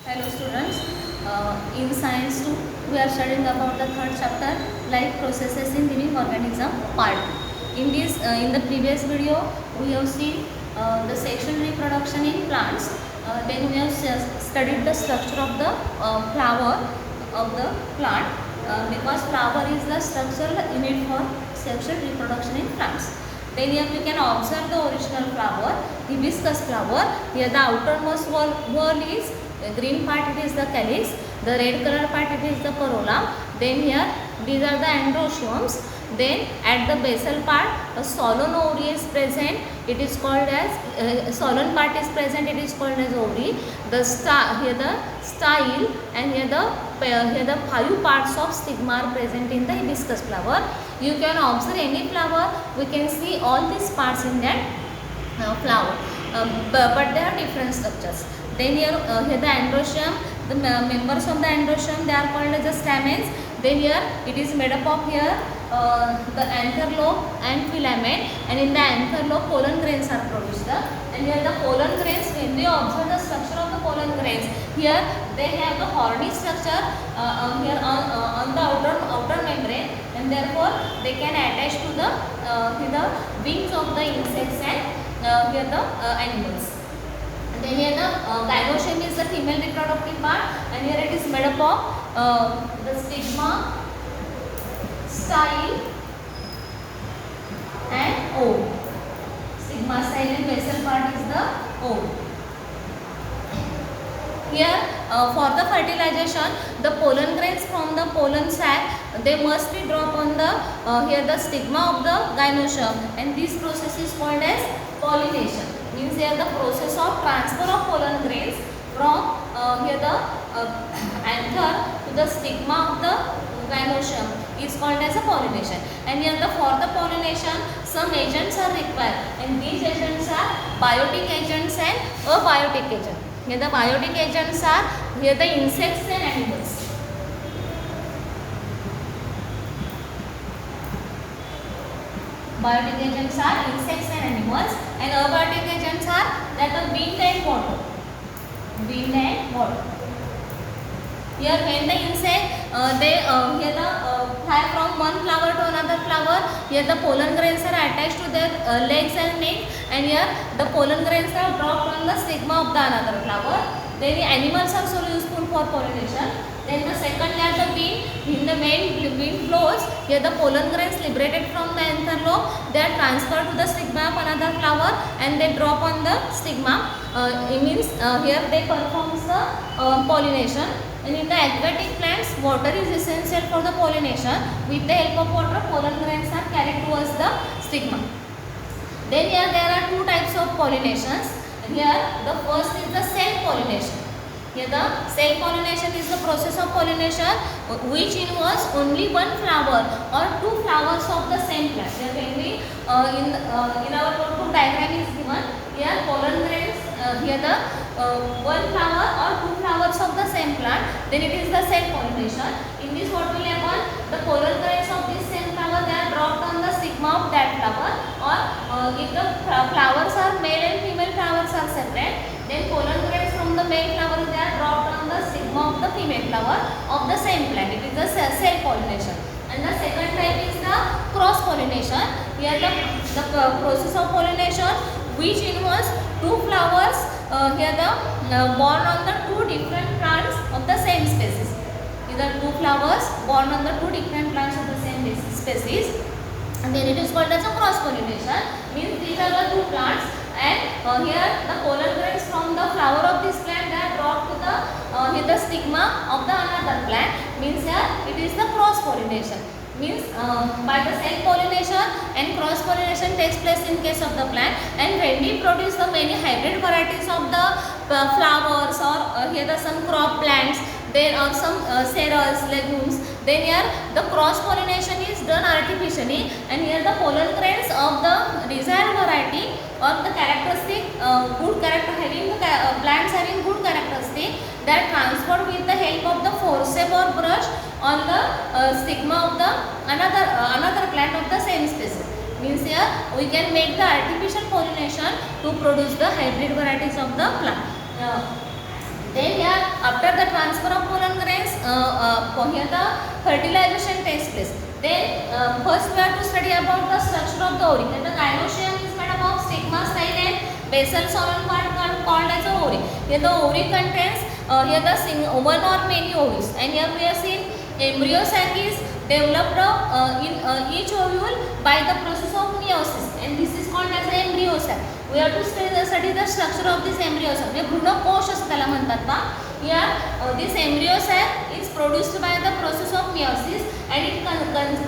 Hello students, in science 2 we are studying about the third chapter, life processes in living organism part 2. In the previous video we have seen the sexual reproduction in plants. Then we have studied the structure of the flower of the plant, because flower is the structural unit for sexual reproduction in plants. Then here we can observe the original flower, hibiscus flower. Here the outermost wall is green part, it is the calyx. The red color part, it is the corolla. Then here these are the androeciums. Then at the basal part a solan ovary is present, it is called as solan part is present, it is called as ovary. The here the style, and here the 5 parts of stigma are present in the hibiscus flower. You can observe any flower, we can see all these parts in that flower, but they are different structures. Then here the androecium, the members of the androecium, they are called as the stamens. Then here it is made up of here the anther lobe and filament, and in the anther lobe pollen grains are produced. And here the pollen grains, when they observe the structure of the pollen grains, here they have the horny structure here on the outer membrane, and therefore they can attach to the wings of the insects and here the animals. Then here the gynoecium is the female reproductive part, and here it is made up of the stigma, style and ovum. Stigma, style and basal part is the ovum. Here for the fertilization, the pollen grains from the pollen sac, they must be dropped on the here the stigma of the gynoecium, and this process is called as pollination. Means here the process of transfer of pollen grains from here the anther to the stigma of the gynoecium is called as a pollination. And here for the pollination some agents are required, and these agents are biotic agents and abiotic agents. Here the biotic agents are here the insects and animals. Biotic agents are insects and animals, and abiotic agents are that of wind and water. Wind and water. Here when the insect they here the fly from one flower to another flower, here the pollen grains are attached to their legs and neck, and here the pollen grains are dropped on the stigma of the another flower. Then the animals are so useful for pollination. Then the second layer, the wind. When the wind blows, here the pollen grains liberated from the anther lobe, they are transferred to the stigma of another flower and they drop on the stigma. It means here they perform the pollination. And in the aquatic plants, water is essential for the pollination. With the help of water, pollen grains are carried towards the stigma. Then here there are two types of pollinations. Here the first is the self-pollination. Here the self-pollination is the process of pollination which involves only one flower or two flowers of the same plant. Here when we in our notebook diagram is given, here pollen grains, here the one flower or two flowers of the same plant, then it is the self-pollination. In this what will happen, the pollen grains of this same flower, they are dropped on the stigma of that flower, or if the flowers are male and female flowers are separate, then pollen grains from the male flower, they are dropped on the stigma of the female flower of the same plant. It is the self-pollination. And the second type is the cross-pollination. Here the process of pollination which involves two flowers here the born on the two different plants of the same species. These are two flowers born on the two different plants of the same species, and then it is called as a cross-pollination. Means these are the two plants, and here the pollen grains from the flower of this plant, they are dropped to the here the stigma of the another plant. Means here it is the cross-pollination. Means by the self-pollination and cross-pollination takes place in case of the plant, and when we produce the many hybrid varieties of the flowers, or here the some crop plants, there are some cereals, legumes, then here the cross-pollination is done artificially, and here the pollen grains of the desired variety or the characteristic good character having the plants having good characteristic, they are transferred with the help of the forceps or brush on the stigma of the another plant of the same species. Means here we can make the artificial pollination to produce the hybrid varieties of the plant. Then here after after the transfer of pollen grains, here the fertilization takes place. Then first we have to study about the structure of the ovary. Then the gynoecium is made up of stigma, style and basal solid part called as the ovary. Here the ovary contains here the one or many ovaries, and here we have seen embryo sac is developed in each ovule by the process of meiosis, and this is called as the embryo sac. We have to study the structure of this embryo sac. हे भ्रूणकोश असं त्याला म्हणतात बा. Here this embryo sac is produced by the process of meiosis, and it contains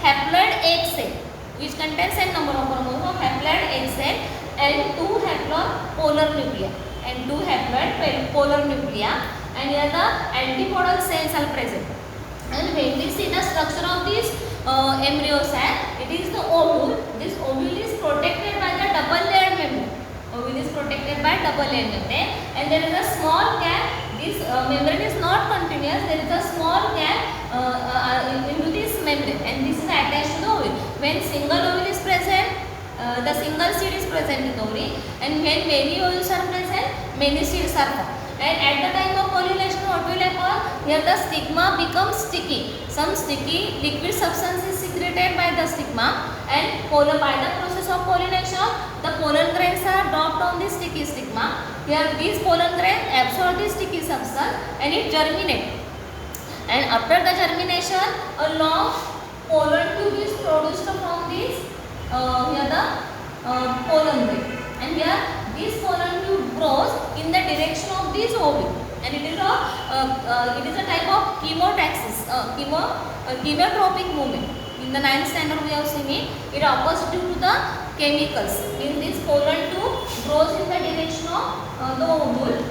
haploid egg cell, which contains same number of chromosomes, haploid egg cell, and 2 haplopolar nuclei, and 2 haplopolar nuclei, and here the antipodal cells are present. And when we see the structure of this embryo sac, it is the ovule. This ovule is protected by the double layered membrane. Ovule is protected by double layered membrane, and there is a small gap. This membrane is not continuous. There is a small gap into this membrane, and this is attached to the ovule. When single ovule is present, the single seed is present in the ovary, and when many ovules are present, many seeds are formed. And at the time of pollination, what will happen? Here the stigma becomes sticky. Some sticky liquid substance is secreted by the stigma, and by the process of pollination, the pollen grains are dropped on the sticky stigma. Here these pollen grains absorb the sticky substance and it germinates. And after the germination, a long pollen tube is produced from this here the pollen grain, and here this pollen tube grows in the direction of this ovule, and it is a type of chemotaxis, chemotropic movement. In the 9th standard we have seen it. It occurs due to the chemicals. In this pollen tube grows in the direction of the ovule,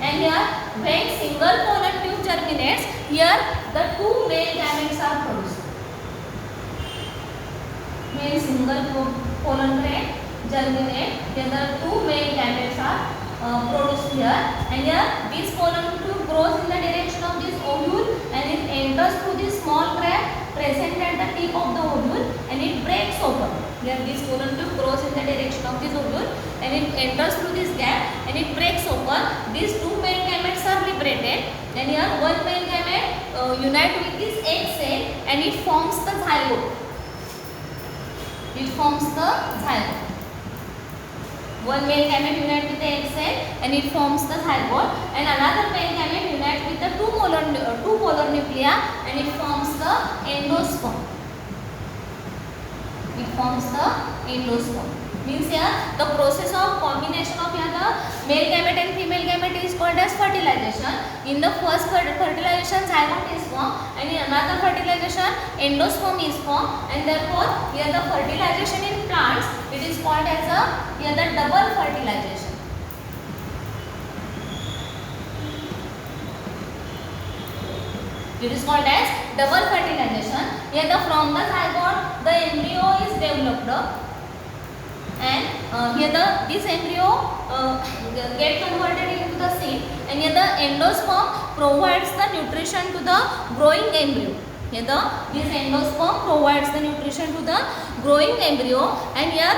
and here when single pollen tube germinates, here the 2 male gametes are produced. When single pollen grain germinate, then the 2 male gametes are produced here, and here this pollen tube grows in the direction of this ovule, and it enters through this small crack present at the tip of the ovule, and it breaks open. Here this pollen tube grows in the direction of this ovule, and it enters through this gap, and it breaks open. These 2 male gametes are liberated, and here one male gamete unite with this egg cell, and it forms the zygote. It forms the zygote. One male gamete unite with the egg cell, and it forms the zygote, and another male gamete unite with the two polar nuclei, and it forms the endosperm. It forms the endosperm. Means here the process of combination of here the male gamete and female gamete is called as fertilization. In the first fertilization, zygote is formed, and in another fertilization, endosperm is formed, and therefore here the fertilization in plants, it is called as here the double fertilization. It is called as double fertilization. Here the from the zygote the embryo is developed, and here this embryo get converted into the seed, and here the endosperm provides the nutrition to the growing embryo. Here this endosperm provides the nutrition to the growing embryo, and here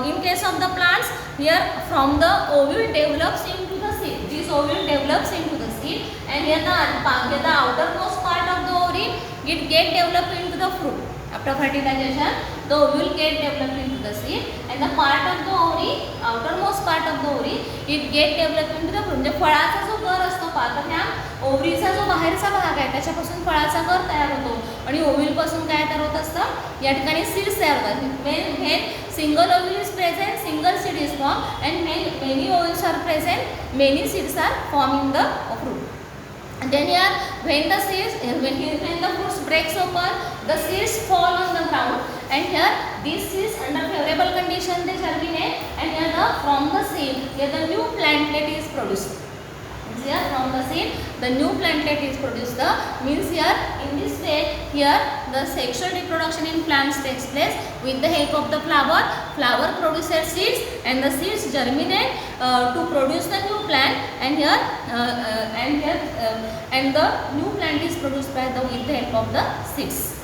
in case of the plants, here from the ovule develops into the seed. This ovule develops into the seed, and here the outermost part of the ovary, it get developed into the fruit. After fertilization, the ovule get developed into the seed, and the part of the ovary, outermost part of the ovary, it get developed into the fruit. म्हणजे फळाचा जो गर असतो पाहता, ह्या ओव्हरीचा जो बाहेरचा भाग आहे त्याच्यापासून फळाचा गर तयार होतो, आणि ओव्हल पासून काय तयार होत असतं, या ठिकाणी सीड्स तयार होतात. when single ovule is present, single seed is formed, and when many ovules are present, many seeds are formed in the fruit. And then here when the seeds, when the fruits breaks open, the seeds fall on the ground, and here these seeds under favorable condition they germinate, and here from the seed here the new plantlet is produced. Here from the seed the new plantlet is produced. Means here in this stage, here the sexual reproduction in plants takes place with the help of the flower. Flower produces seeds, and the seeds germinate to produce the new plant, and here and the new plant is produced with the help of the seeds.